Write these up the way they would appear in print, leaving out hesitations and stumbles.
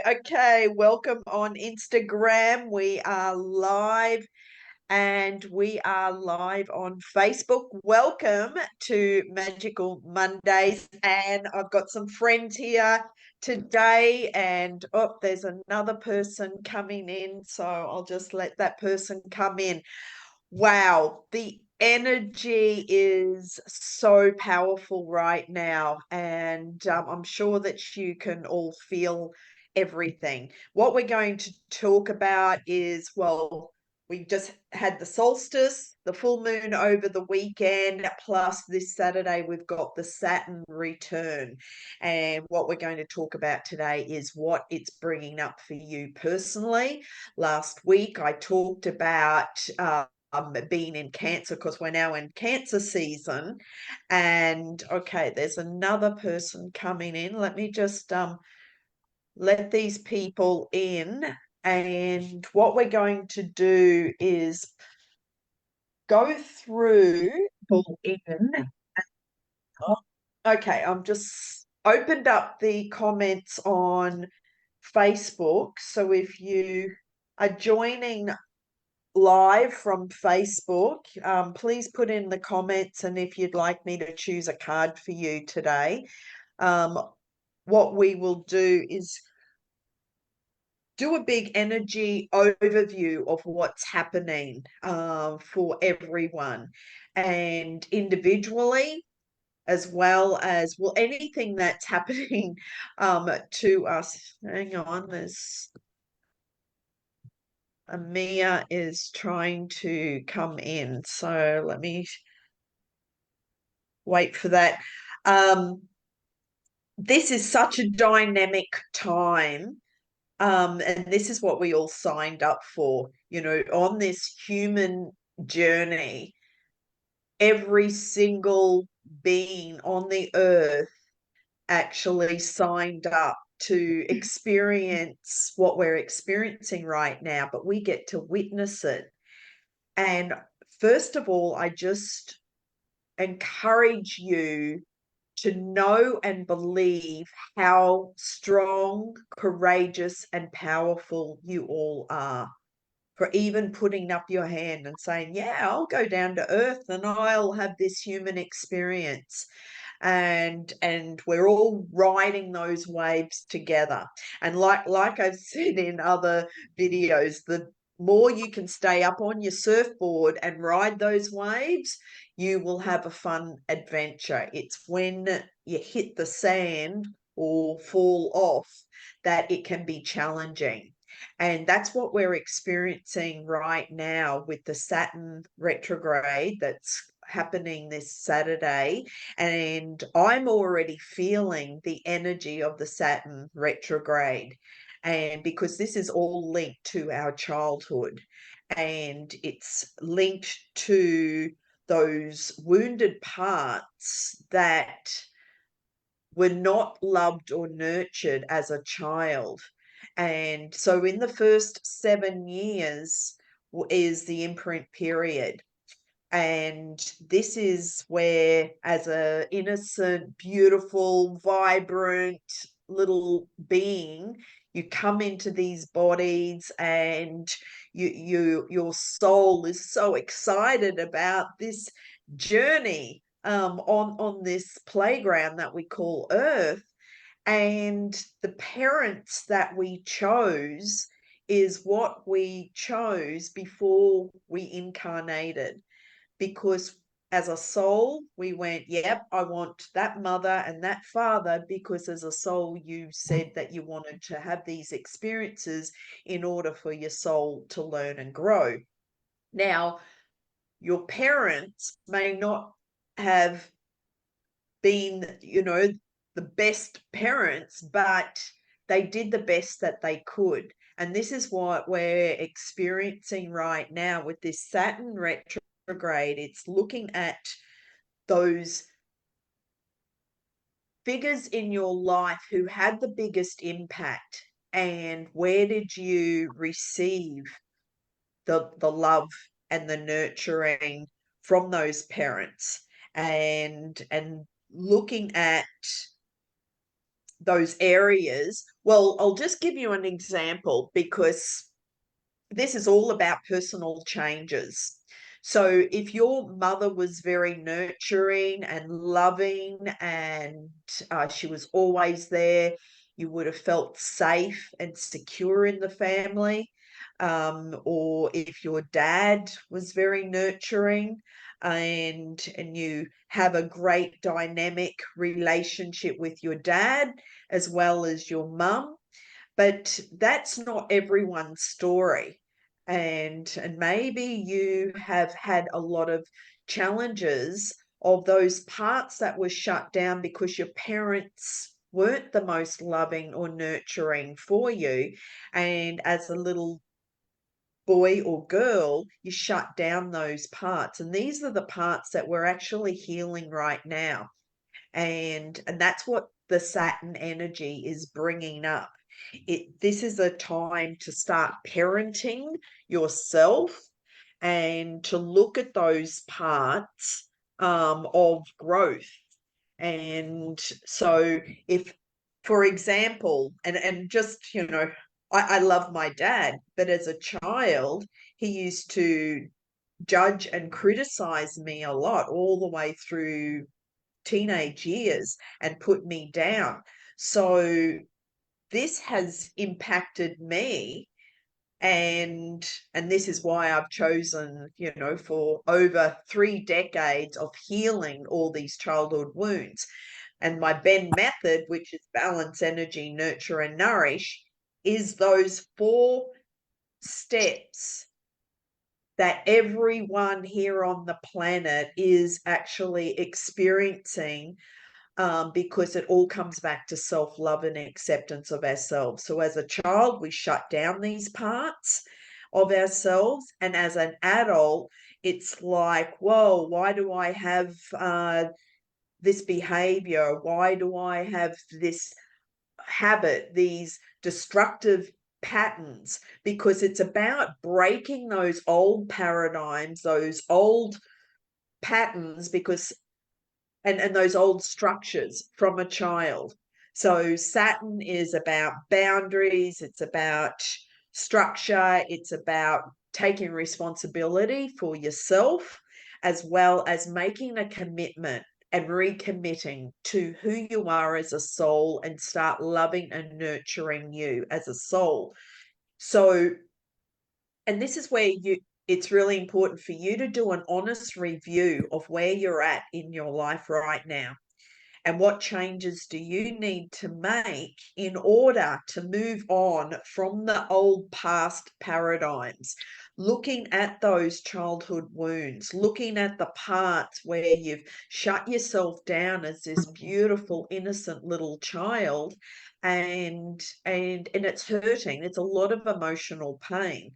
Okay, welcome on Instagram. We are live and we are live on Facebook. Welcome to Magical Mondays. And I've got some friends here today, and oh, there's another person coming in. So I'll just let that person come in. Wow, the energy is so powerful right now, and I'm sure that you can all feel everything. What we're going to talk about is, well, we just had the solstice, the full moon over the weekend, plus this Saturday we've got the Saturn return. And what we're going to talk about today is what it's bringing up for you personally. Last week I talked about being in Cancer because we're now in Cancer season. And okay, there's another person coming in. Let me just let these people in. And what we're going to do is go through people in. Okay, I'm just opened up the comments on Facebook. So if you are joining live from Facebook, please put in the comments, and if you'd like me to choose a card for you today, what we will do is do a big energy overview of what's happening for everyone, and individually, as well as, well, anything that's happening to us. Hang on, there's Amia is trying to come in, so let me wait for that. This is such a dynamic time, and this is what we all signed up for. You know, on this human journey, every single being on the earth actually signed up to experience what we're experiencing right now, but we get to witness it. And first of all, I just encourage you to know and believe how strong, courageous, and powerful you all are, for even putting up your hand and saying, yeah, I'll go down to earth and I'll have this human experience. And we're all riding those waves together. And like I've said in other videos, the more you can stay up on your surfboard and ride those waves, you will have a fun adventure. It's when you hit the sand or fall off that it can be challenging. And that's what we're experiencing right now with the Saturn retrograde that's happening this Saturday. And I'm already feeling the energy of the Saturn retrograde. And because this is all linked to our childhood, and it's linked to those wounded parts that were not loved or nurtured as a child. And so in the first 7 years is the imprint period. And this is where, as a innocent, beautiful, vibrant little being, you come into these bodies, and your soul is so excited about this journey on this playground that we call Earth. And the parents that we chose is what we chose before we incarnated, because as a soul, we went, yep, I want that mother and that father, because as a soul, you said that you wanted to have these experiences in order for your soul to learn and grow. Now, your parents may not have been, the best parents, but they did the best that they could. And this is what we're experiencing right now with this Saturn retrograde. It's looking at those figures in your life who had the biggest impact, and where did you receive the love and the nurturing from those parents, and looking at those areas Well, I'll just give you an example because this is all about personal changes. So, if your mother was very nurturing and loving and she was always there, you would have felt safe and secure in the family. Or if your dad was very nurturing and you have a great dynamic relationship with your dad as well as your mum, but that's not everyone's story. And maybe you have had a lot of challenges of those parts that were shut down because your parents weren't the most loving or nurturing for you. And as a little boy or girl, you shut down those parts. And these are the parts that we're actually healing right now. And that's what the Saturn energy is bringing up. This is a time to start parenting yourself and to look at those parts of growth. And so, if, for example, and just, I love my dad, but as a child, he used to judge and criticize me a lot all the way through teenage years and put me down. So this has impacted me, and this is why I've chosen, for over 3 decades of healing all these childhood wounds. And my Benn method, which is balance, energy, nurture, and nourish, is those 4 steps that everyone here on the planet is actually experiencing, because it all comes back to self-love and acceptance of ourselves. So as a child, we shut down these parts of ourselves. And as an adult, it's like, whoa, why do I have this behavior? Why do I have this habit, these destructive patterns? Because it's about breaking those old paradigms, those old patterns, because and those old structures from a child. So Saturn is about boundaries, it's about structure, it's about taking responsibility for yourself, as well as making a commitment and recommitting to who you are as a soul and start loving and nurturing you as a soul. So, and this is where it's really important for you to do an honest review of where you're at in your life right now, and what changes do you need to make in order to move on from the old past paradigms? Looking at those childhood wounds, looking at the parts where you've shut yourself down as this beautiful, innocent little child, and it's hurting. It's a lot of emotional pain.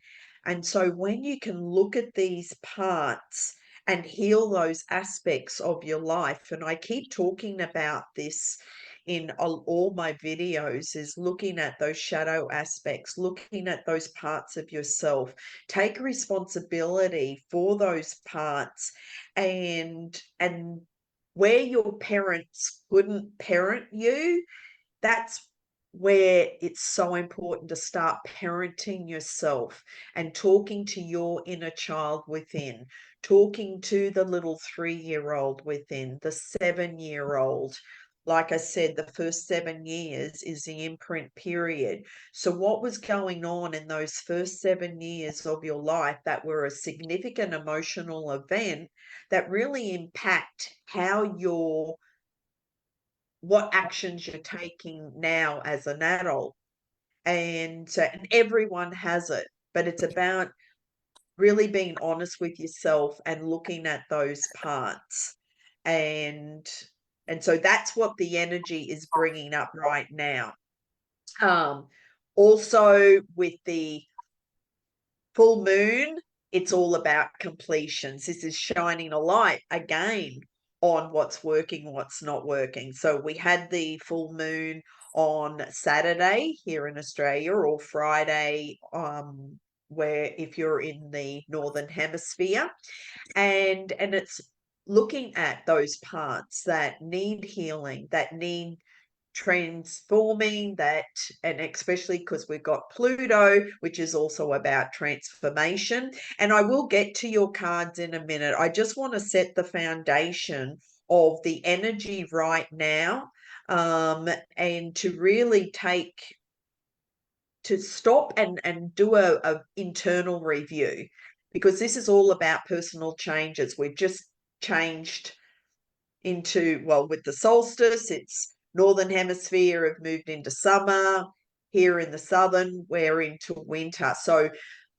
And so when you can look at these parts and heal those aspects of your life. And I keep talking about this in all my videos, is looking at those shadow aspects, looking at those parts of yourself. Take responsibility for those parts, and where your parents couldn't parent you, that's where it's so important to start parenting yourself and talking to your inner child within, talking to the little 3-year-old within, the 7-year-old. Like I said, the first 7 years is the imprint period. So, what was going on in those first 7 years of your life that were a significant emotional event that really impact how you're what actions you're taking now as an adult. And everyone has it, but it's about really being honest with yourself and looking at those parts. And and so that's what the energy is bringing up right now. um Also, with the full moon, it's all about completions. This is shining a light again on what's working, what's not working. So we had the full moon on Saturday here in Australia, or Friday, where if you're in the northern hemisphere, and it's looking at those parts that need healing, that need transforming that, and especially because we've got Pluto, which is also about transformation. And I will get to your cards in a minute. I just want to set the foundation of the energy right now, and to really stop and do a internal review, because this is all about personal changes. We've just changed into, well, with the solstice, it's northern hemisphere have moved into summer. Here in the southern, we're into winter. So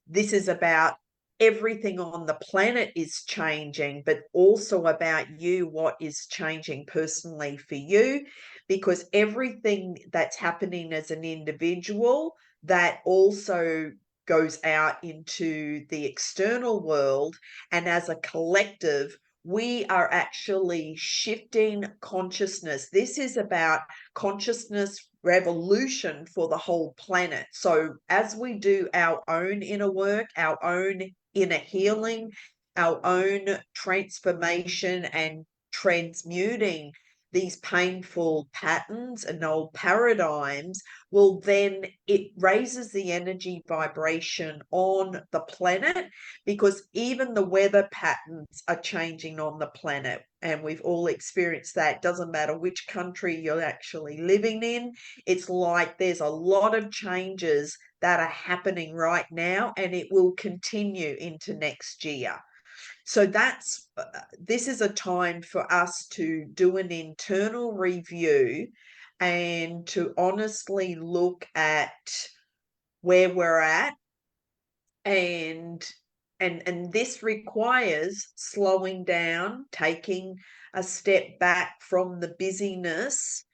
this is about everything on the planet is changing, but also about you, what is changing personally for you, because everything that's happening as an individual, that also goes out into the external world. And as a collective, we are actually shifting consciousness. This is about consciousness revolution for the whole planet. So as we do our own inner work, our own inner healing, our own transformation and transmuting these painful patterns and old paradigms, well, then it raises the energy vibration on the planet, because even the weather patterns are changing on the planet. And we've all experienced that. It doesn't matter which country you're actually living in. It's like there's a lot of changes that are happening right now, and it will continue into next year. So this is a time for us to do an internal review and to honestly look at where we're at, and this requires slowing down, taking a step back from the busyness.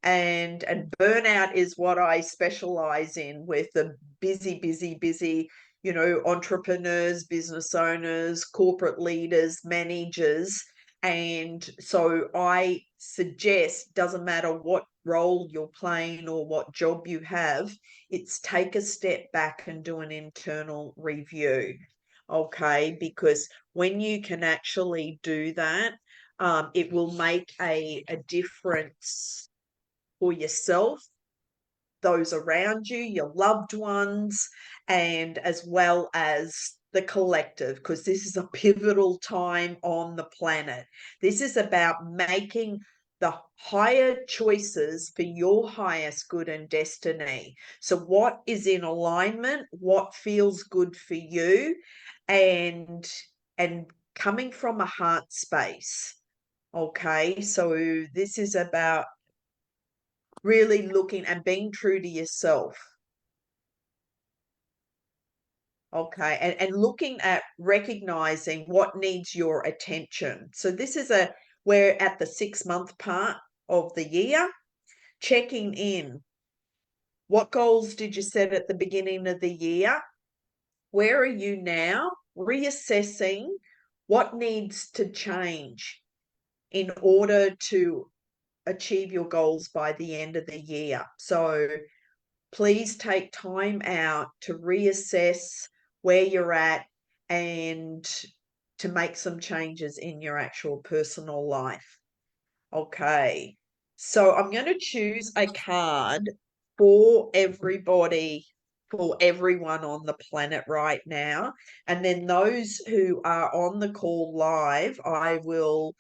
And burnout is what I specialize in, with the busy, entrepreneurs, business owners, corporate leaders, managers. And so I suggest, doesn't matter what role you're playing or what job you have, it's take a step back and do an internal review. Okay, because when you can actually do that, it will make a difference for yourself, those around you, your loved ones, and as well as the collective, because this is a pivotal time on the planet. This is about making the higher choices for your highest good and destiny. So what is in alignment, what feels good for you, and coming from a heart space. Okay, so this is about really looking and being true to yourself. Okay, and looking at recognizing what needs your attention. So this is we're at the 6-month part of the year, checking in. What goals did you set at the beginning of the year? Where are you now? Reassessing what needs to change in order to achieve your goals by the end of the year. So please take time out to reassess where you're at and to make some changes in your actual personal life. Okay, so I'm going to choose a card for everybody, for everyone on the planet right now. And then those who are on the call live, I will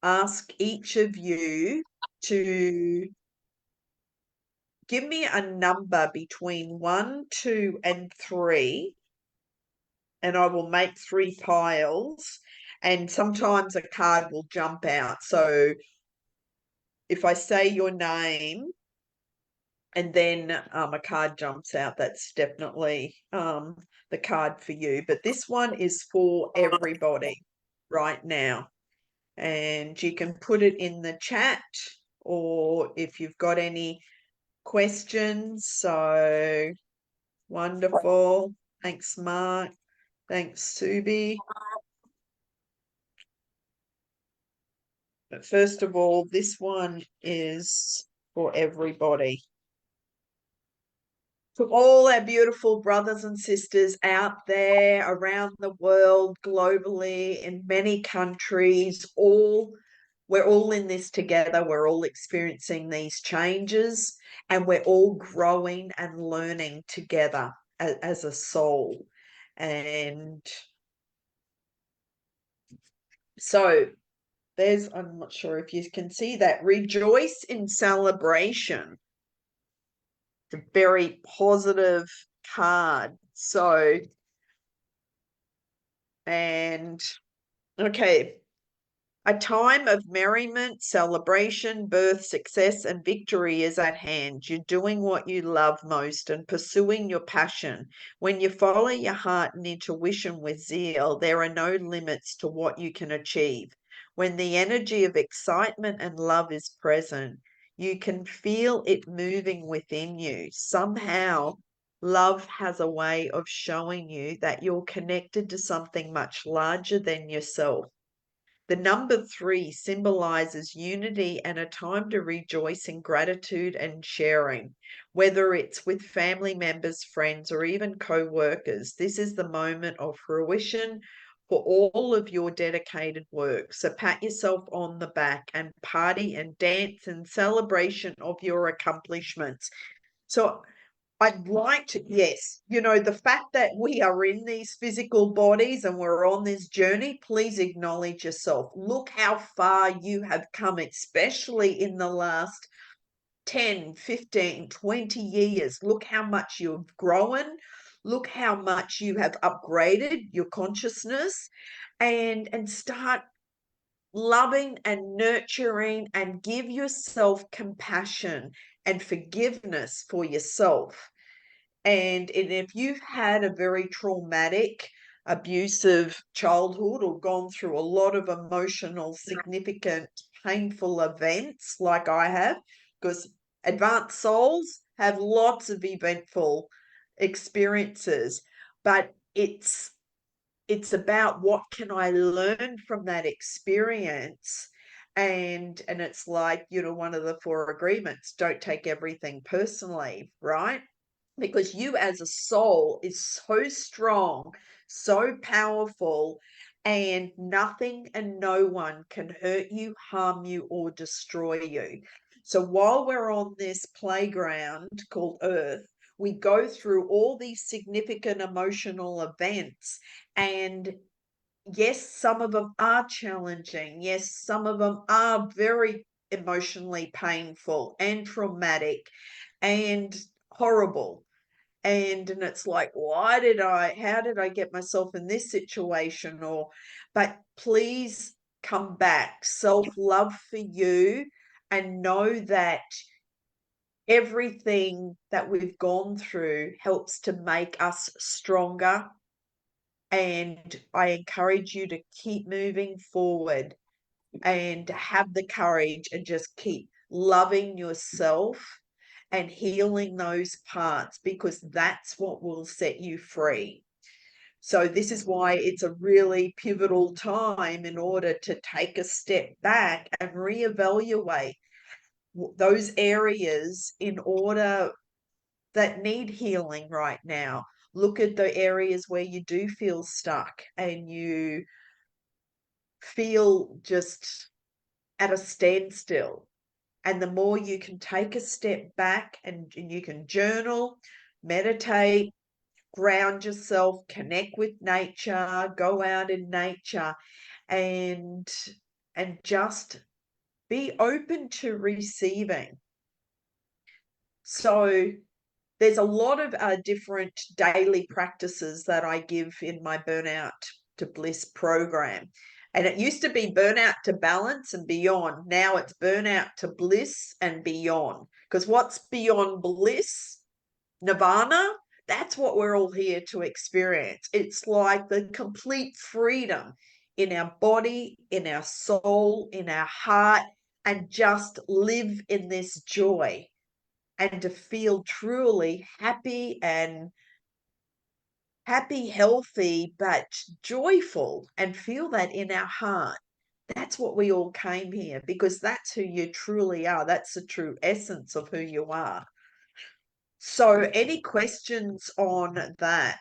ask each of you to give me a number between 1, 2, and 3, and I will make 3 piles. And sometimes a card will jump out. So if I say your name and then a card jumps out, that's definitely the card for you. But this one is for everybody right now. And you can put it in the chat, or if you've got any questions. So wonderful. Thanks, Mark. Thanks, Subi. But first of all, this one is for everybody. To all our beautiful brothers and sisters out there around the world, globally, in many countries, all we're all in this together. We're all experiencing these changes, and we're all growing and learning together as a soul. And so I'm not sure if you can see that, rejoice in celebration. It's a very positive card. So, and okay, a time of merriment, celebration, birth, success, and victory is at hand. You're doing what you love most and pursuing your passion. When you follow your heart and intuition with zeal, there are no limits to what you can achieve. When the energy of excitement and love is present, you can feel it moving within you. Somehow, love has a way of showing you that you're connected to something much larger than yourself. The number 3 symbolizes unity and a time to rejoice in gratitude and sharing, whether it's with family members, friends, or even co-workers. This is the moment of fruition for all of your dedicated work. So pat yourself on the back and party and dance in celebration of your accomplishments. So I'd like to, yes, the fact that we are in these physical bodies and we're on this journey, please acknowledge yourself. Look how far you have come, especially in the last 10, 15, 20 years. Look how much you've grown. Look how much you have upgraded your consciousness, and start loving and nurturing, and give yourself compassion and forgiveness for yourself. And if you've had a very traumatic, abusive childhood or gone through a lot of emotional, significant, painful events like I have, because advanced souls have lots of eventful experiences, but it's about what can I learn from that experience. And it's like, one of the 4 agreements, don't take everything personally, right? Because you as a soul is so strong, so powerful, and nothing and no one can hurt you, harm you, or destroy you. So while we're on this playground called Earth, we go through all these significant emotional events. And yes, some of them are challenging. Yes, some of them are very emotionally painful and traumatic and horrible. And it's like, how did I get myself in this situation? But please come back, self-love for you, and know that everything that we've gone through helps to make us stronger. And I encourage you to keep moving forward and have the courage and just keep loving yourself and healing those parts, because that's what will set you free. So this is why it's a really pivotal time in order to take a step back and reevaluate those areas in order that need healing right now. Look at the areas where you do feel stuck and you feel just at a standstill. And the more you can take a step back and you can journal, meditate, ground yourself, connect with nature, go out in nature, and just be open to receiving. So there's a lot of different daily practices that I give in my Burnout to Bliss program. And it used to be burnout to balance and beyond. Now it's burnout to bliss and beyond. Because what's beyond bliss? Nirvana? That's what we're all here to experience. It's like the complete freedom in our body, in our soul, in our heart, and just live in this joy, and to feel truly happy, healthy, but joyful, and feel that in our heart. That's what we all came here, because that's who you truly are. That's the true essence of who you are. So any questions on that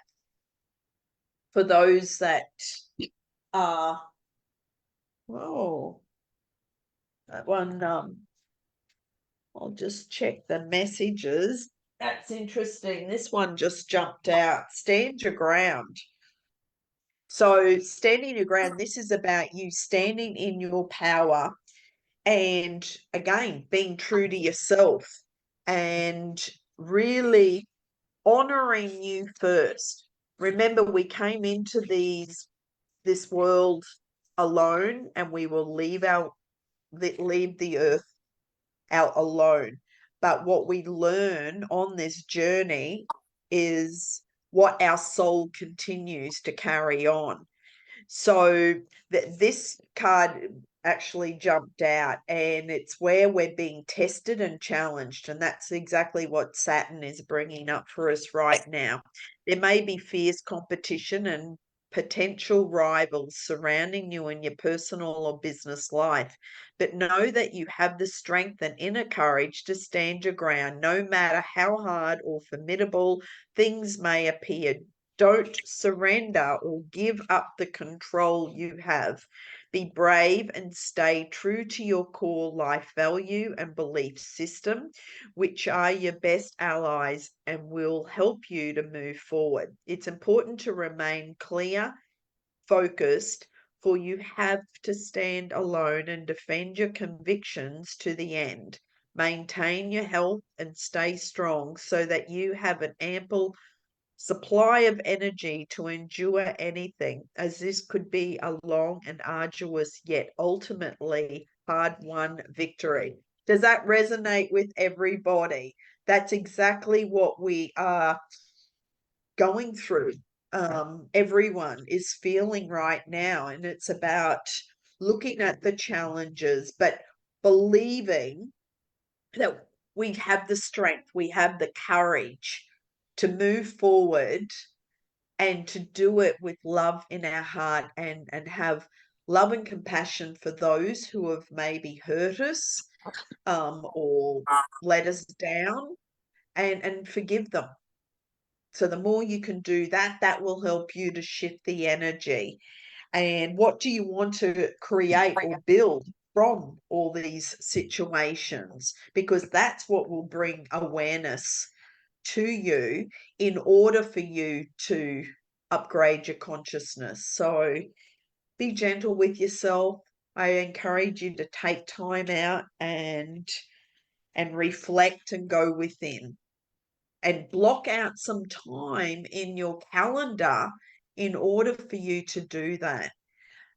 for those that are, oh, That one, I'll just check the messages. That's interesting. This one just jumped out. Stand your ground. So, standing your ground, this is about you standing in your power and again, being true to yourself and really honoring you first. Remember, we came into this world alone, and we will leave the earth out alone. But what we learn on this journey is what our soul continues to carry on. So this card actually jumped out, and it's where we're being tested and challenged. And that's exactly what Saturn is bringing up for us right now. There may be fierce competition and potential rivals surrounding you in your personal or business life. But know that you have the strength and inner courage to stand your ground, no matter how hard or formidable things may appear. Don't surrender or give up the control you have. Be brave and stay true to your core life value and belief system, which are your best allies and will help you to move forward. It's important to remain clear, focused, for you have to stand alone and defend your convictions to the end. Maintain your health and stay strong so that you have an ample supply of energy to endure anything, as this could be a long and arduous yet ultimately hard won victory. Does that resonate with everybody? That's exactly what we are going through. Everyone is feeling right now, and it's about looking at the challenges, but believing that we have the strength, we have the courage to move forward and to do it with love in our heart and have love and compassion for those who have maybe hurt us or let us down and forgive them. So the more you can do that, that will help you to shift the energy. And what do you want to create or build from all these situations? Because that's what will bring awareness to you in order for you to upgrade your consciousness. So be gentle with yourself. I encourage you to take time out and reflect and go within and block out some time in your calendar in order for you to do that.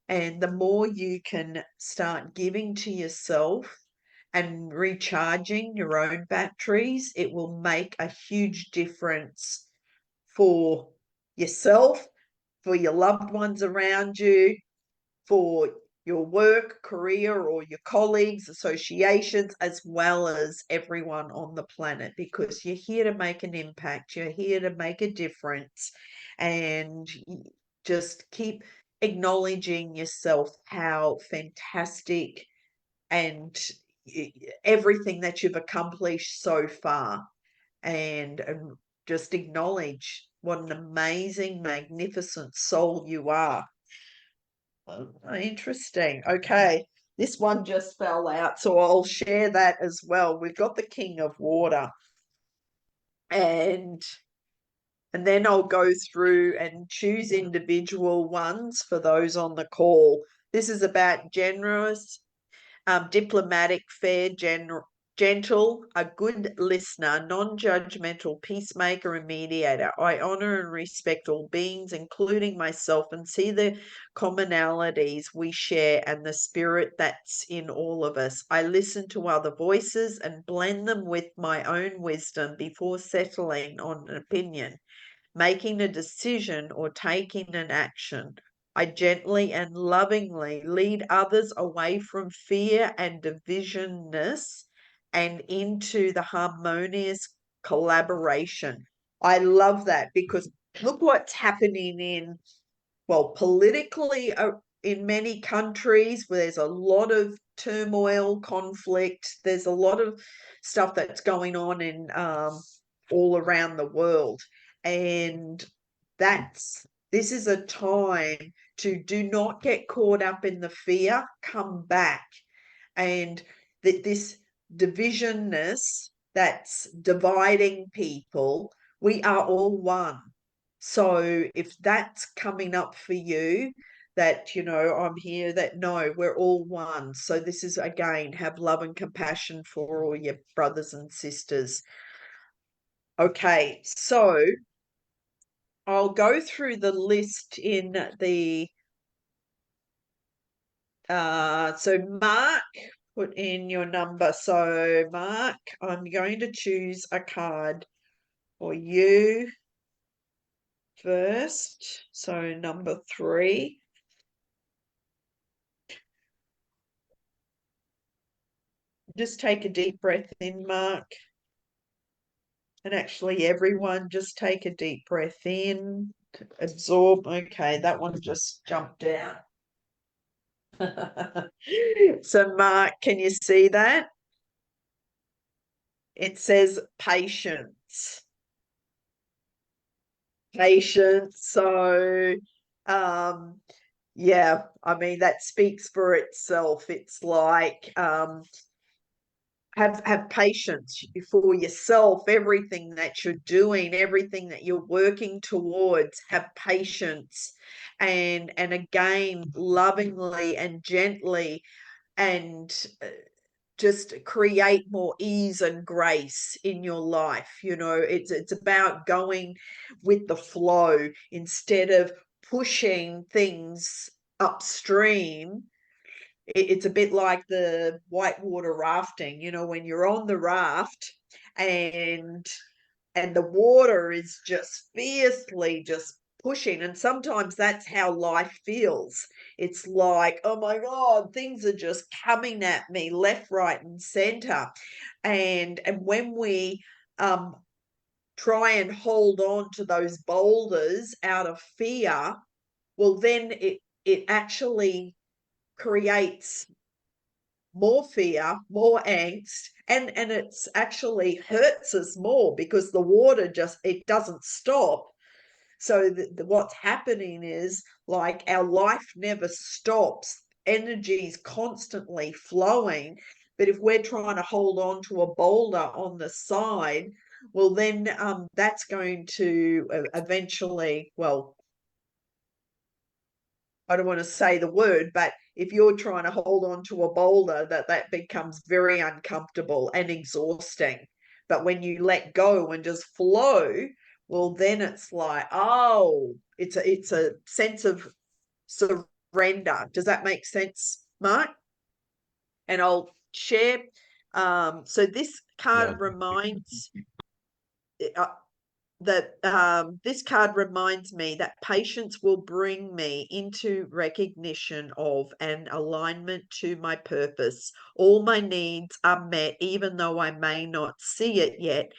And the more you can start giving to yourself and recharging your own batteries, it will make a huge difference for yourself, for your loved ones around you, for your work, career, or your colleagues, associations, as well as everyone on the planet, because you're here to make an impact, you're here to make a difference, and just keep acknowledging yourself how fantastic and everything that you've accomplished so far, and just acknowledge what an amazing, magnificent soul you are. Oh, interesting. Okay. This one just fell out, so I'll share that as well. We've got the King of Water, and then I'll go through and choose individual ones for those on the call. This is about generous, diplomatic, fair, gentle, a good listener, non-judgmental, peacemaker, and mediator. I honor and respect all beings, including myself, and see the commonalities we share and the spirit that's in all of us. I listen to other voices and blend them with my own wisdom before settling on an opinion, making a decision, or taking an action. I gently and lovingly lead others away from fear and divisionness and into the harmonious collaboration. I love that, because look what's happening politically in many countries where there's a lot of turmoil, conflict. There's a lot of stuff that's going on in all around the world, and this is a time to do not get caught up in the fear. Come back and this divisionness that's dividing people, we are all one. So if that's coming up for you, that, you know, I'm here, that no, we're all one. So this is, again, have love and compassion for all your brothers and sisters. Okay, so I'll go through the list in the so Mark, put in your number. So Mark, I'm going to choose a card for you first. So number 3. Just take a deep breath in, Mark. And actually, everyone, just take a deep breath in, absorb. Okay, that one just jumped down. So, Mark, can you see that? It says patience. Patience. So, yeah, I mean, that speaks for itself. It's like, have patience for yourself, everything that you're doing, everything that you're working towards, have patience, and again, lovingly and gently, and just create more ease and grace in your life. You know, it's about going with the flow instead of pushing things upstream. It's a bit like the whitewater rafting, you know, when you're on the raft and the water is just fiercely just pushing, and sometimes that's how life feels. It's like, oh my god, things are just coming at me left, right, and center. And when we try and hold on to those boulders out of fear, well, then it actually creates more fear, more angst, and it's actually hurts us more because the water just, it doesn't stop. So what's happening is, like, our life never stops. Energy is constantly flowing. But if we're trying to hold on to a boulder on the side, well, then that's going to eventually, well, I don't want to say the word, but if you're trying to hold on to a boulder, that becomes very uncomfortable and exhausting. But when you let go and just flow, well, then it's like, oh, it's a sense of surrender. Does that make sense, Mark? And I'll share. So this Yeah. card reminds that this card reminds me that patience will bring me into recognition of an alignment to my purpose. All my needs are met, even though I may not see it yet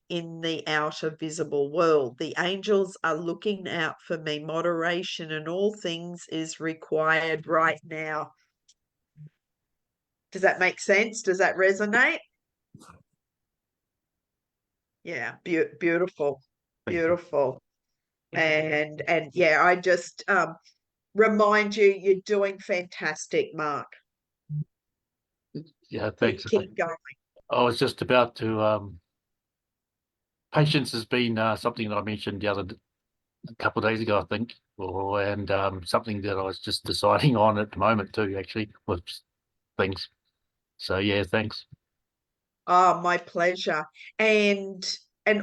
in the outer visible world. The angels are looking out for me. Moderation in all things is required right now. Does that make sense? Does that resonate? Yeah, beautiful, Thank you. beautiful. And yeah, I just remind you, you're doing fantastic, Mark. Yeah, Keep thanks. going. I was just about to patience has been something that I mentioned a couple of days ago, I think, and something that I was just deciding on at the moment too, actually, with things. So yeah, thanks. Oh, my pleasure. And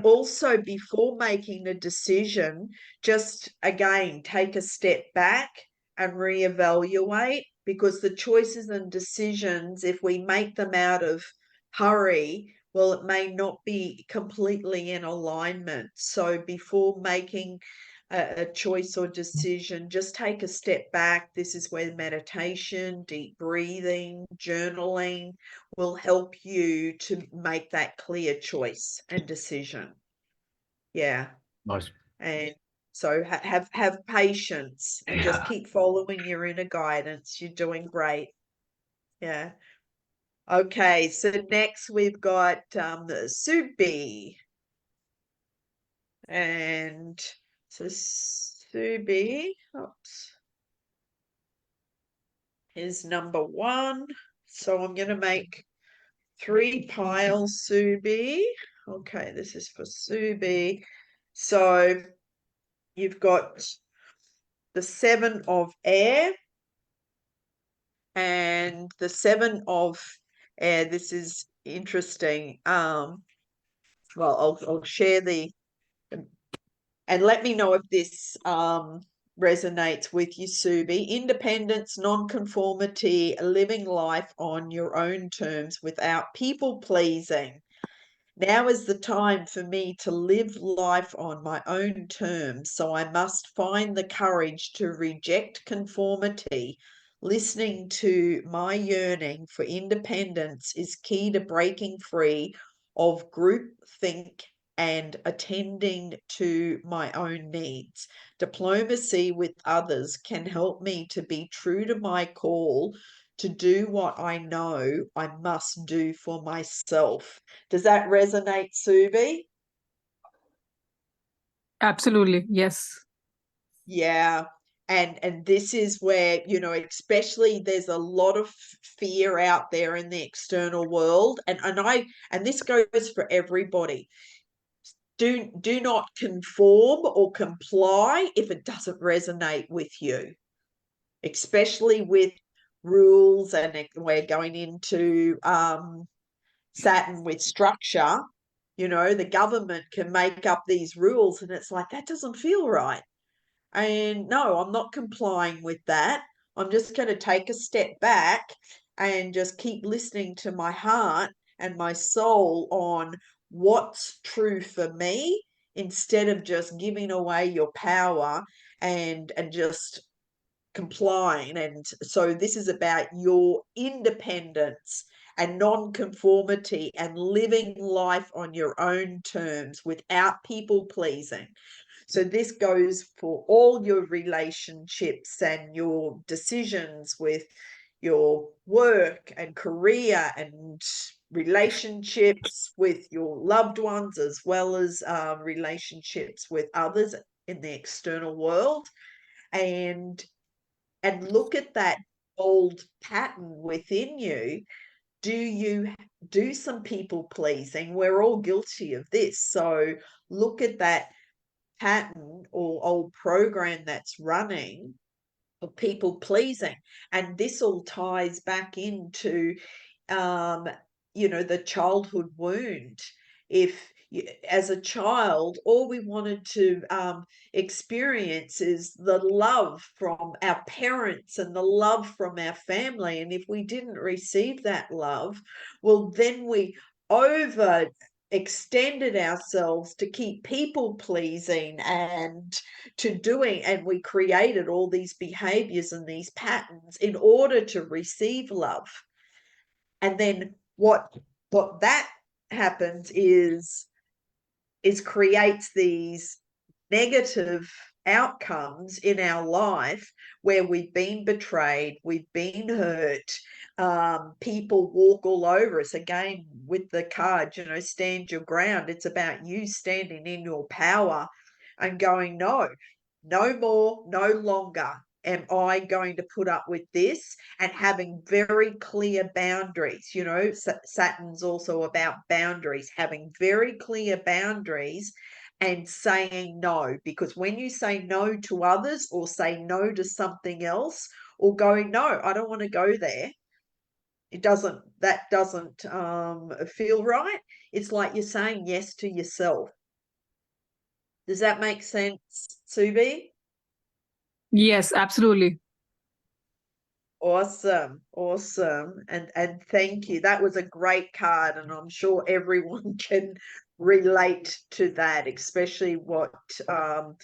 also, before making a decision, just again take a step back and reevaluate, because the choices and decisions, if we make them out of hurry, well, it may not be completely in alignment. So before making a choice or decision, just take a step back. This is where meditation, deep breathing, journaling will help you to make that clear choice and decision. Yeah. Nice. And so have patience and just Yeah. keep following your inner guidance. You're doing great. Yeah. Okay, so next we've got Subi. And so Subi, oops, is number 1. So I'm going to make 3 piles, Subi. Okay, this is for Subi. So you've got the 7 of air and the 7 of air. This is interesting. Well, I'll share the, and let me know if this resonates with you, Subi. Independence, non-conformity, living life on your own terms without people pleasing. Now is the time for me to live life on my own terms, so I must find the courage to reject conformity. Listening to my yearning for independence is key to breaking free of groupthink and attending to my own needs. Diplomacy with others can help me to be true to my call to do what I know I must do for myself. Does that resonate, Subi? Absolutely. Yes. Yeah. And this is where, you know, especially there's a lot of fear out there in the external world. And this goes for everybody. Do not conform or comply if it doesn't resonate with you, especially with rules, and we're going into Saturn with structure. You know, the government can make up these rules and it's like, that doesn't feel right. And no, I'm not complying with that. I'm just going to take a step back and just keep listening to my heart and my soul on what's true for me, instead of just giving away your power and just complying. And so this is about your independence and non-conformity and living life on your own terms without people pleasing. So this goes for all your relationships and your decisions with your work and career and relationships with your loved ones, as well as relationships with others in the external world. And look at that old pattern within you. Do you do some people pleasing? We're all guilty of this. So look at that pattern or old program that's running of people pleasing. And this all ties back into um, you know, the childhood wound. If as a child, all we wanted to experience is the love from our parents and the love from our family. And if we didn't receive that love, well, then we over extended ourselves to keep people pleasing and to doing, and we created all these behaviors and these patterns in order to receive love. And then what that happens is creates these negative outcomes in our life where we've been betrayed, we've been hurt, people walk all over us. Again, with the card, you know, stand your ground. It's about you standing in your power and going, no, no more, no longer am I going to put up with this, and having very clear boundaries. You know, Saturn's also about boundaries, having very clear boundaries and saying no. Because when you say no to others or say no to something else or going, no, I don't want to go there, that doesn't feel right. It's like you're saying yes to yourself. Does that make sense, Subi? Yes, absolutely. Awesome, awesome. And thank you. That was a great card, and I'm sure everyone can relate to that, especially what the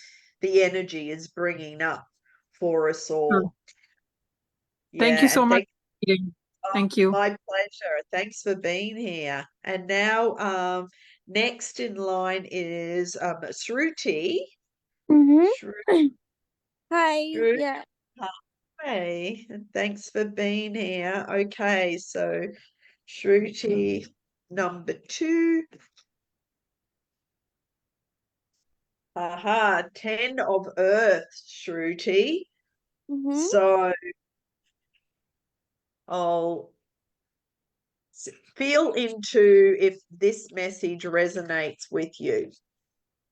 energy is bringing up for us all. Thank you Yeah, so and much. Thank you. my pleasure. Thanks for being here. And now next in line is Shruti. Mm-hmm. Hi. Shruti. Yeah. Hey, and thanks for being here. Okay, so Shruti number 2. Aha, 10 of Earth, Shruti. Mm-hmm. So I'll Feel into if this message resonates with you.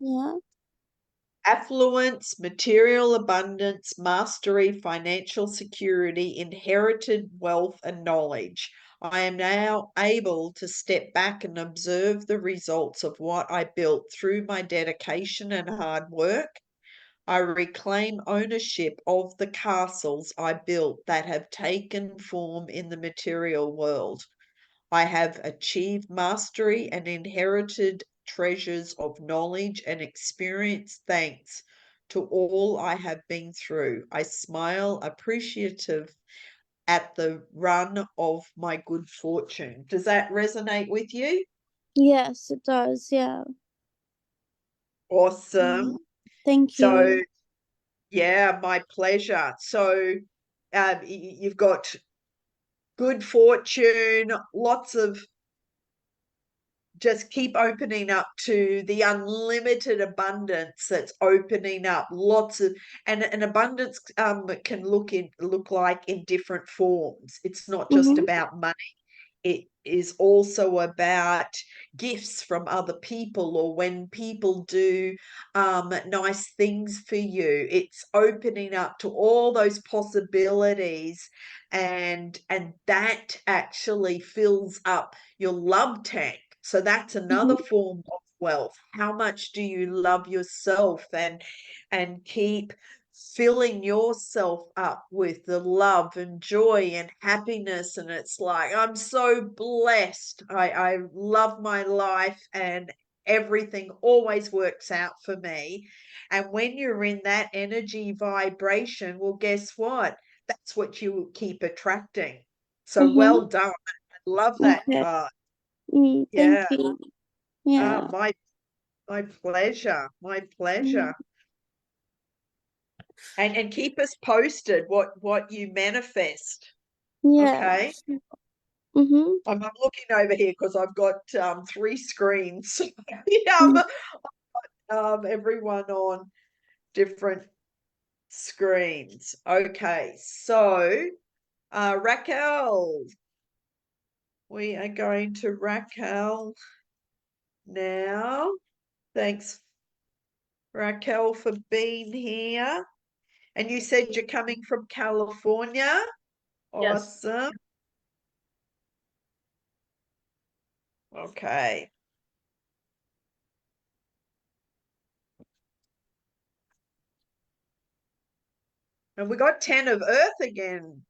Yeah. Affluence, material abundance, mastery, financial security, inherited wealth and knowledge. I am now able to step back and observe the results of what I built through my dedication and hard work. I reclaim ownership of the castles I built that have taken form in the material world. I have achieved mastery and inherited treasures of knowledge and experience thanks to all I have been through. I smile appreciative at the run of my good fortune. Does that resonate with you? Yes, it does. Yeah. Awesome. Thank So, you. yeah, my pleasure. So, you've got good fortune, lots of just keep opening up to the unlimited abundance that's opening up lots of and abundance can look like in different forms. It's not just Mm-hmm. about money. It is also about gifts from other people, or when people do nice things for you. It's opening up to all those possibilities, and that actually fills up your love tank. So that's another form of wealth. How much do you love yourself, and keep filling yourself up with the love and joy and happiness? And it's like, I'm so blessed. I love my life, and everything always works out for me. And when you're in that energy vibration, well, guess what? That's what you keep attracting. So well done. I love that Okay. card. Thank Yeah. you. Yeah. My pleasure. My pleasure. And keep us posted what you manifest. Yeah. Okay. Mm-hmm. I'm looking over here because I've got 3 screens. Yeah, everyone on different screens. Okay, so Raquel, we are going to Raquel now. Thanks, Raquel, for being here. And you said you're coming from California. Yes. Awesome. Okay. And we got 10 of Earth again.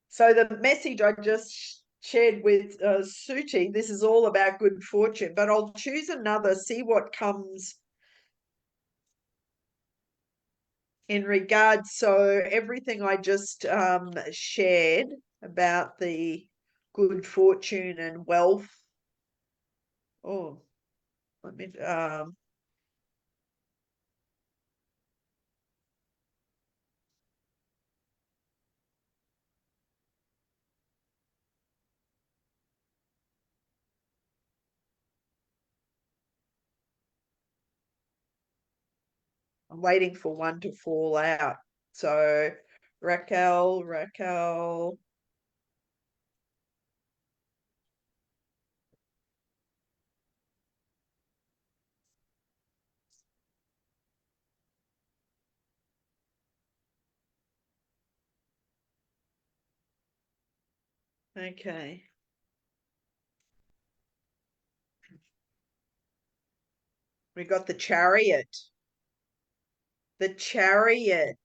So the message I just shared with Suchi, this is all about good fortune, but I'll choose another, see what comes in regards. So everything I just shared about the good fortune and wealth. Oh, let me I'm waiting for one to fall out. So Raquel. Okay. We got the Chariot. The Chariot,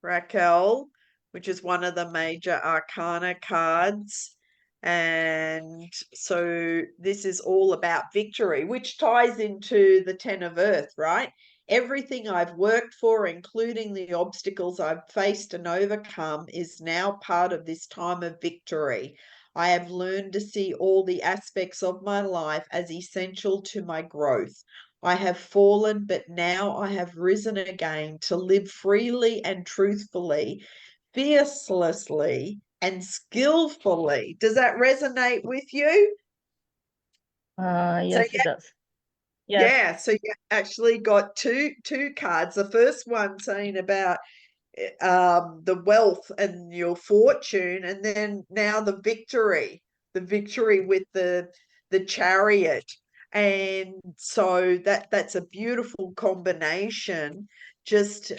Raquel, which is one of the major arcana cards. And so this is all about victory, which ties into the 10 of Earth, right? Everything I've worked for, including the obstacles I've faced and overcome, is now part of this time of victory. I have learned to see all the aspects of my life as essential to my growth. I have fallen, but now I have risen again to live freely and truthfully, fearlessly and skillfully. Does that resonate with you? Yes, it does. Yes. Yeah, so you actually got two cards. The first one saying about the wealth and your fortune, and then now the victory with the Chariot. And so that's a beautiful combination. Just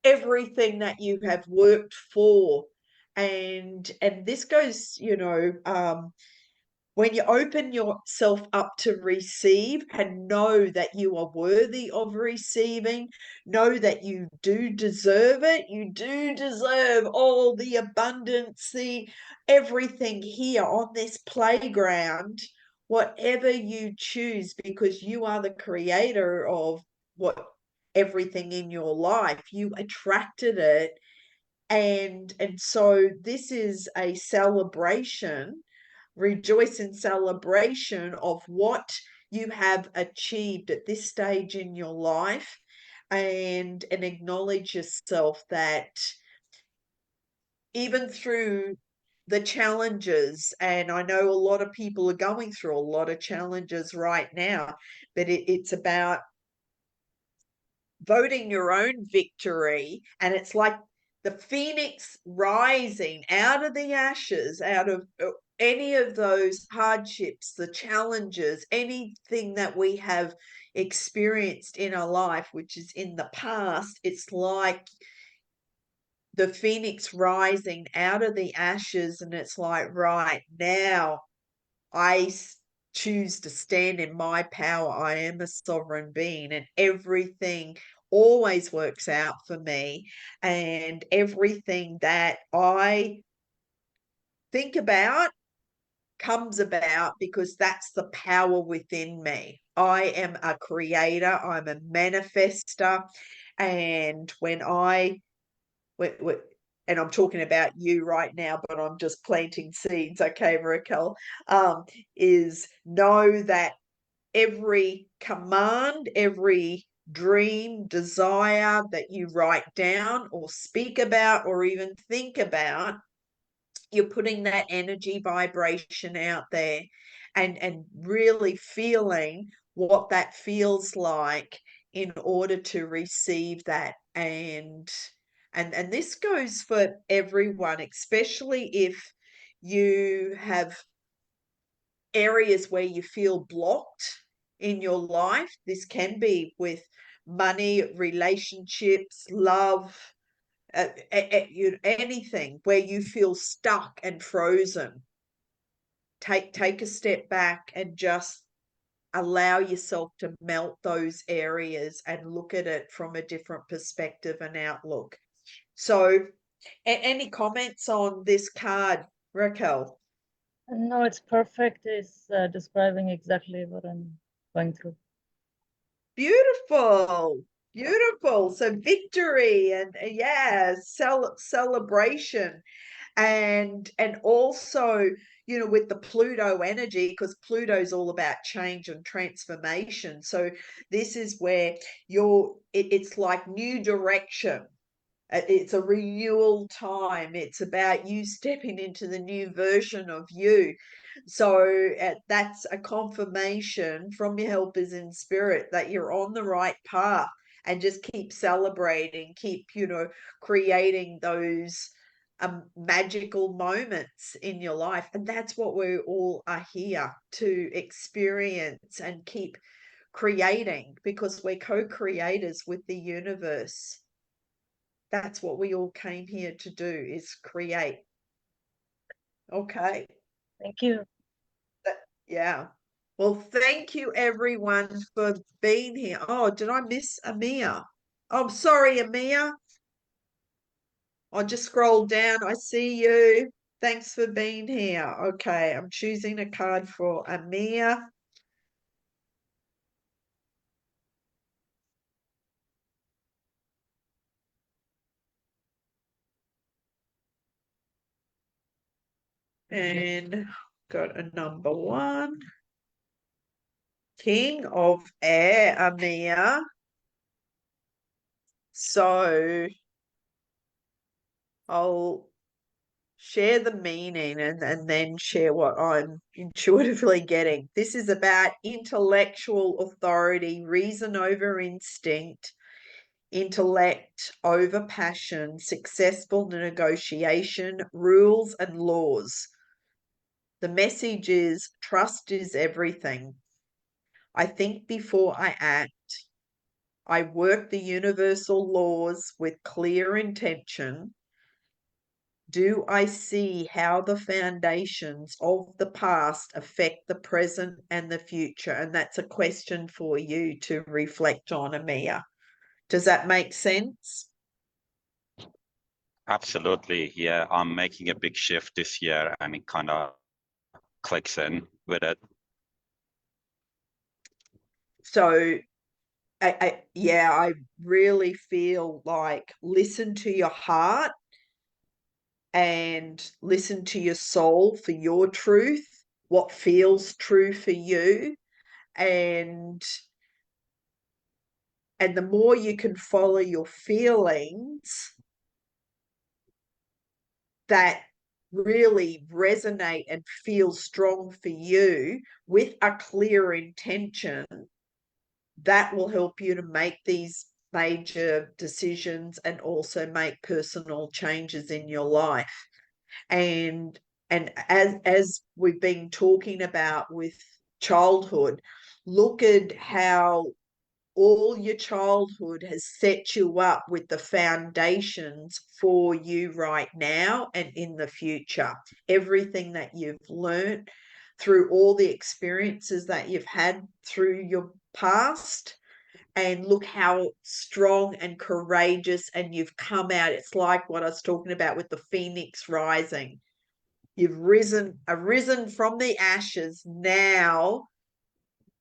everything that you have worked for, and this goes, when you open yourself up to receive and know that you are worthy of receiving, know that you do deserve it. You do deserve all the abundance, everything here on this playground, whatever you choose, because you are the creator of everything in your life. You attracted it. And so this is a celebration. Rejoice in celebration of what you have achieved at this stage in your life, and acknowledge yourself that even through the challenges, and I know a lot of people are going through a lot of challenges right now, but it's about voting your own victory. And it's like the phoenix rising out of the ashes, out of any of those hardships, the challenges, anything that we have experienced in our life, which is in the past. It's like the phoenix rising out of the ashes, and it's like, right now, I choose to stand in my power. I am a sovereign being, and everything always works out for me. And everything that I think about comes about because that's the power within me. I am a creator, I'm a manifester. And and I'm talking about you right now, but I'm just planting seeds, okay, Raquel, is know that every command, every dream, desire that you write down or speak about or even think about, you're putting that energy vibration out there, and really feeling what that feels like in order to receive that. And this goes for everyone, especially if you have areas where you feel blocked in your life. This can be with money, relationships, love, anything where you feel stuck and frozen. Take a step back and just allow yourself to melt those areas and look at it from a different perspective and outlook. So any comments on this card, Raquel? No, it's perfect. It's describing exactly what I'm going through. Beautiful. So victory, and celebration, and also, with the Pluto energy, because Pluto's all about change and transformation. So this is where it's like new direction. It's a renewal time. It's about you stepping into the new version of you. So that's a confirmation from your helpers in spirit that you're on the right path, and just keep celebrating, keep, creating those magical moments in your life. And that's what we all are here to experience and keep creating, because we're co-creators with the universe. That's what we all came here to do, is create. Okay. Thank you. Yeah. Well, thank you everyone for being here. Oh, did I miss Amir? Oh, sorry, Amir. I'll just scroll down. I see you. Thanks for being here. Okay, I'm choosing a card for Amir. And got a number 1. King of Air, Amir. So I'll share the meaning and then share what I'm intuitively getting. This is about intellectual authority, reason over instinct. intellect over passion, successful negotiation, rules and laws. The message is trust is everything. I think before I act. I work the universal laws with clear intention. Do I see how the foundations of the past affect the present and the future? And that's a question for you to reflect on, Amia. Does that make sense? Absolutely. Yeah, I'm making a big shift this year and it kind of clicks in with it. So I really feel like listen to your heart and listen to your soul for your truth, what feels true for you. And the more you can follow your feelings that really resonate and feel strong for you with a clear intention, that will help you to make these major decisions and also make personal changes in your life. And as we've been talking about with childhood, look at how all your childhood has set you up with the foundations for you right now and in the future. Everything that you've learned through all the experiences that you've had through your past, and look how strong and courageous and you've come out. It's like what I was talking about with the phoenix rising. You've arisen from the ashes. Now,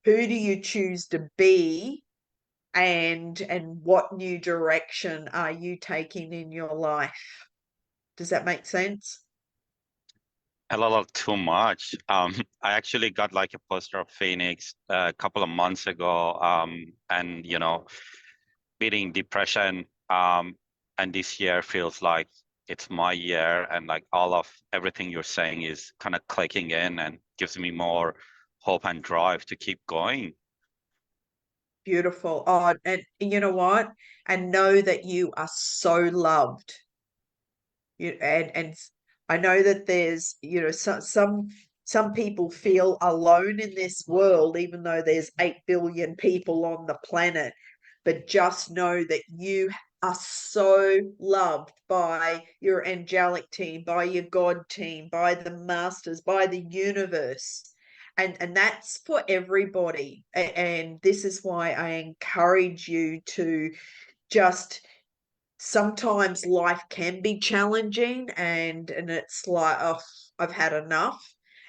who do you choose to be? And what new direction are you taking in your life? Does that make sense? A little too much. I actually got like a poster of Phoenix a couple of months ago, and you know, beating depression. And this year feels like it's my year, and like all of everything you're saying is kind of clicking in and gives me more hope and drive to keep going. Beautiful. Oh, and you know what? And know that you are so loved. And I know that there's, you know, some people feel alone in this world, even though there's 8 billion people on the planet. But just know that you are so loved by your angelic team, by your God team, by the masters, by the universe. And that's for everybody. And this is why I encourage you to just, sometimes life can be challenging and it's like, oh, I've had enough.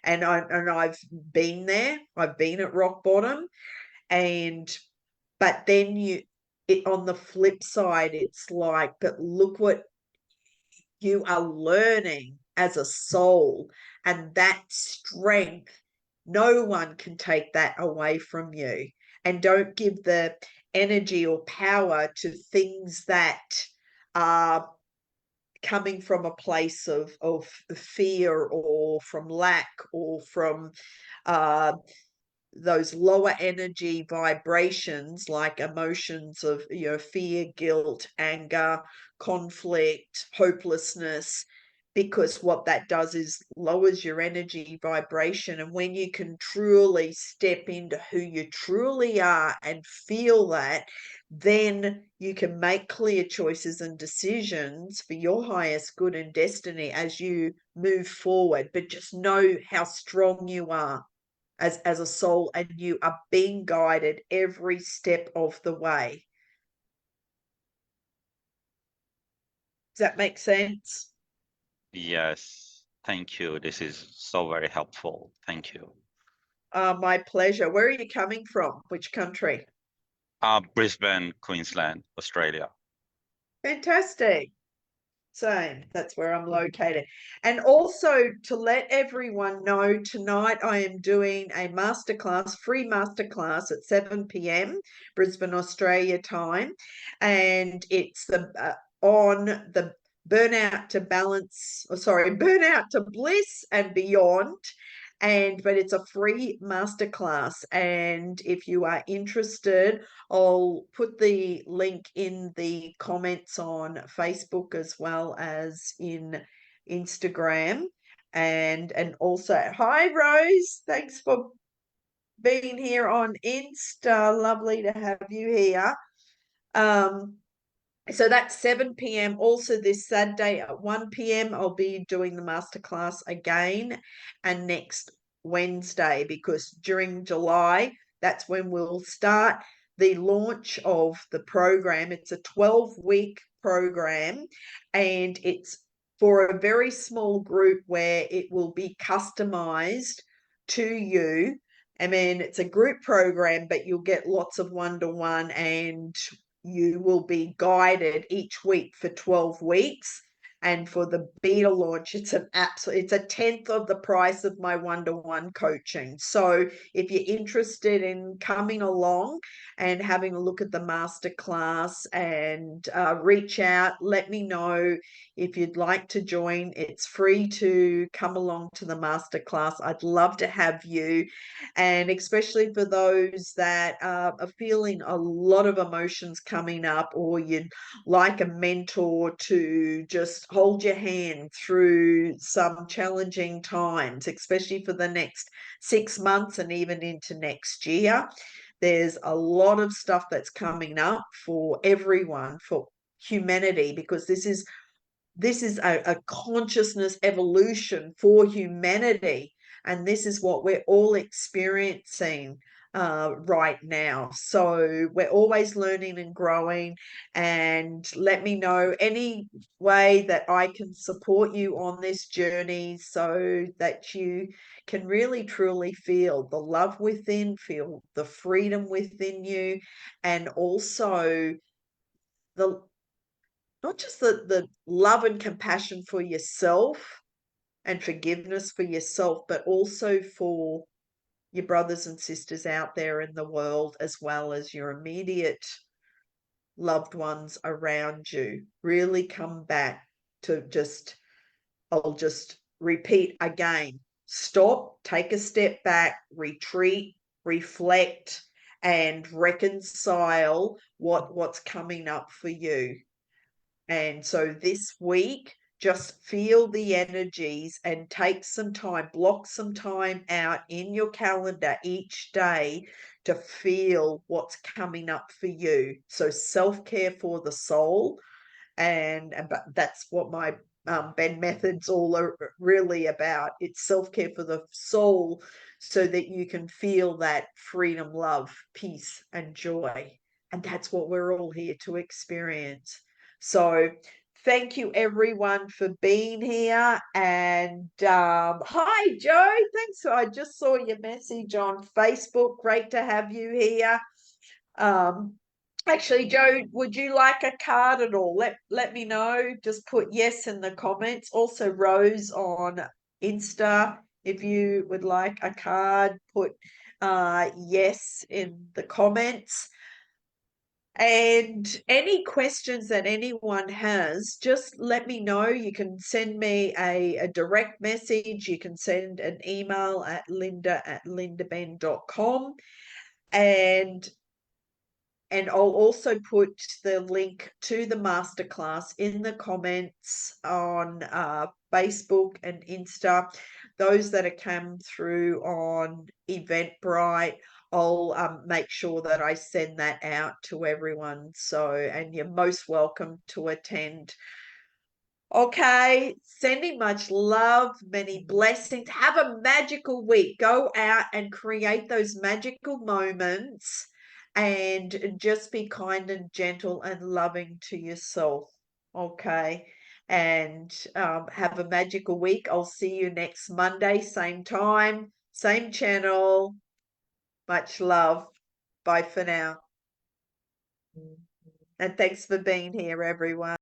And I've been there. I've been at rock bottom. But then on the flip side, it's like, but look what you are learning as a soul, and that strength, no one can take that away from you. And don't give the energy or power to things that are coming from a place of fear or from lack or from those lower energy vibrations, like emotions of, you know, fear, guilt, anger, conflict, hopelessness, because what that does is lowers your energy vibration. And when you can truly step into who you truly are and feel that, then you can make clear choices and decisions for your highest good and destiny as you move forward. But just know how strong you are as a soul, and you are being guided every step of the way. Does that make sense? Yes, thank you. This is so very helpful. Thank you. My pleasure. Where are you coming from? Which country? Brisbane, Queensland, Australia. Fantastic. Same. That's where I'm located. And also to let everyone know, tonight I am doing a masterclass, free masterclass at 7 p.m. Brisbane, Australia time. And it's on the burnout to bliss and beyond. but it's a free masterclass. And if you are interested, I'll put the link in the comments on Facebook as well as in Instagram. And also, hi Rose, thanks for being here on Insta. Lovely to have you here. So that's 7 p.m. Also this Saturday at 1 p.m. I'll be doing the masterclass again, and next Wednesday, because during July, that's when we'll start the launch of the program. It's a 12-week program, and it's for a very small group where it will be customized to you. I mean, it's a group program, but you'll get lots of one-to-one, and you will be guided each week for 12 weeks. And for the beta launch, it's a 10th of the price of my one-to-one coaching. So if you're interested in coming along and having a look at the masterclass, and reach out, let me know if you'd like to join. It's free to come along to the masterclass. I'd love to have you. And especially for those that are feeling a lot of emotions coming up, or you'd like a mentor to just hold your hand through some challenging times, especially for the next 6 months and even into next year. There's a lot of stuff that's coming up for everyone, for humanity, because this is a consciousness evolution for humanity, and this is what we're all experiencing right now. So we're always learning and growing, and let me know any way that I can support you on this journey, so that you can really truly feel the love within, feel the freedom within you, and also not just the love and compassion for yourself and forgiveness for yourself, but also for your brothers and sisters out there in the world, as well as your immediate loved ones around you. Really come back to I'll just repeat again, stop, take a step back, retreat, reflect, and reconcile what's coming up for you. And so this week, just feel the energies and take some time, block some time out in your calendar each day to feel what's coming up for you. So self-care for the soul, but that's what my Benn method's all are really about. It's self-care for the soul, so that you can feel that freedom, love, peace, and joy. And that's what we're all here to experience. So thank you everyone for being here. And hi Joe, thanks. I just saw your message on Facebook. Great to have you here. Actually, Joe, would you like a card at all? Let me know. Just put yes in the comments. Also, Rose on Insta, if you would like a card, put yes in the comments. And any questions that anyone has, just let me know. You can send me a direct message. You can send an email at linda@lindabenn.com. And I'll also put the link to the masterclass in the comments on Facebook and Insta. Those that have come through on Eventbrite, I'll make sure that I send that out to everyone. So, and you're most welcome to attend. Okay, sending much love, many blessings. Have a magical week. Go out and create those magical moments, and just be kind and gentle and loving to yourself. Okay, and have a magical week. I'll see you next Monday, same time, same channel. Much love. Bye for now. And thanks for being here, everyone.